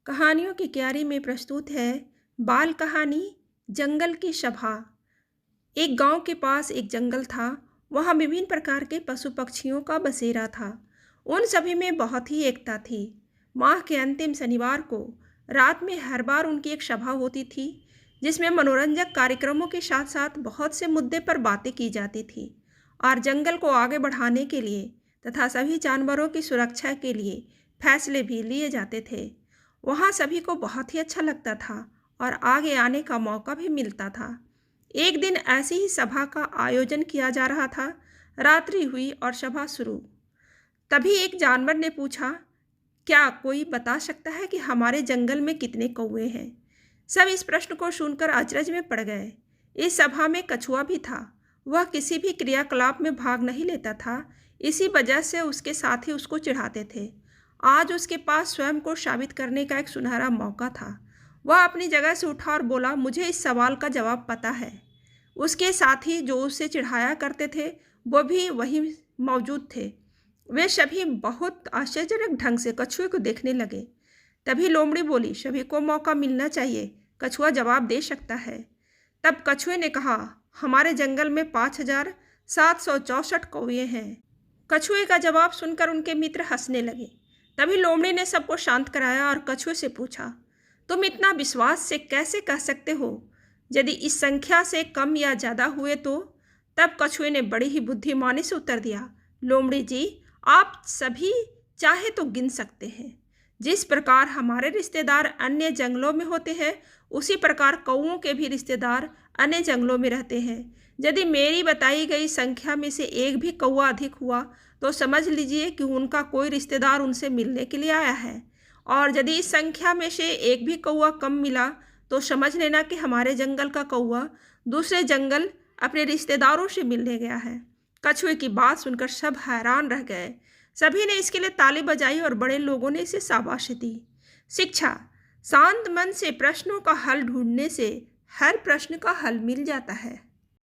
कहानियों की क्यारी में प्रस्तुत है बाल कहानी जंगल की सभा। एक गांव के पास एक जंगल था। वहां विभिन्न प्रकार के पशु पक्षियों का बसेरा था। उन सभी में बहुत ही एकता थी। माह के अंतिम शनिवार को रात में हर बार उनकी एक सभा होती थी, जिसमें मनोरंजक कार्यक्रमों के साथ साथ बहुत से मुद्दे पर बातें की जाती थी और जंगल को आगे बढ़ाने के लिए तथा सभी जानवरों की सुरक्षा के लिए फैसले भी लिए जाते थे। वहाँ सभी को बहुत ही अच्छा लगता था और आगे आने का मौका भी मिलता था। एक दिन ऐसी ही सभा का आयोजन किया जा रहा था। रात्रि हुई और सभा शुरू। तभी एक जानवर ने पूछा, क्या कोई बता सकता है कि हमारे जंगल में कितने कौवे हैं? सब इस प्रश्न को सुनकर अचरज में पड़ गए। इस सभा में कछुआ भी था। वह किसी भी क्रियाकलाप में भाग नहीं लेता था। इसी वजह से उसके साथी उसको चिढ़ाते थे। आज उसके पास स्वयं को साबित करने का एक सुनहरा मौका था। वह अपनी जगह से उठा और बोला, मुझे इस सवाल का जवाब पता है। उसके साथी जो उसे चिढ़ाया करते थे वो भी वहीं मौजूद थे। वे सभी बहुत आश्चर्यजनक ढंग से कछुए को देखने लगे। तभी लोमड़ी बोली, सभी को मौका मिलना चाहिए, कछुआ जवाब दे सकता है। तब कछुए ने कहा, हमारे जंगल में 5764 कौवे हैं। कछुए का जवाब सुनकर उनके मित्र हंसने लगे। तभी लोमड़ी ने सबको शांत कराया और कछुए से पूछा, तुम इतना विश्वास से कैसे कह सकते हो यदि इस संख्या से कम या ज़्यादा हुए तो? तब कछुए ने बड़ी ही बुद्धिमानी से उत्तर दिया, लोमड़ी जी, आप सभी चाहे तो गिन सकते हैं। जिस प्रकार हमारे रिश्तेदार अन्य जंगलों में होते हैं, उसी प्रकार कौवों के भी रिश्तेदार अन्य जंगलों में रहते हैं। यदि मेरी बताई गई संख्या में से एक भी कौवा अधिक हुआ तो समझ लीजिए कि उनका कोई रिश्तेदार उनसे मिलने के लिए आया है, और यदि इस संख्या में से एक भी कौवा कम मिला तो समझ लेना कि हमारे जंगल का कौवा दूसरे जंगल अपने रिश्तेदारों से मिलने गया है। कछुए की बात सुनकर सब हैरान रह गए। सभी ने इसके लिए ताली बजाई और बड़े लोगों ने इसे शाबाशी दी। शिक्षा, शांत मन से प्रश्नों का हल ढूंढने से हर प्रश्न का हल मिल जाता है।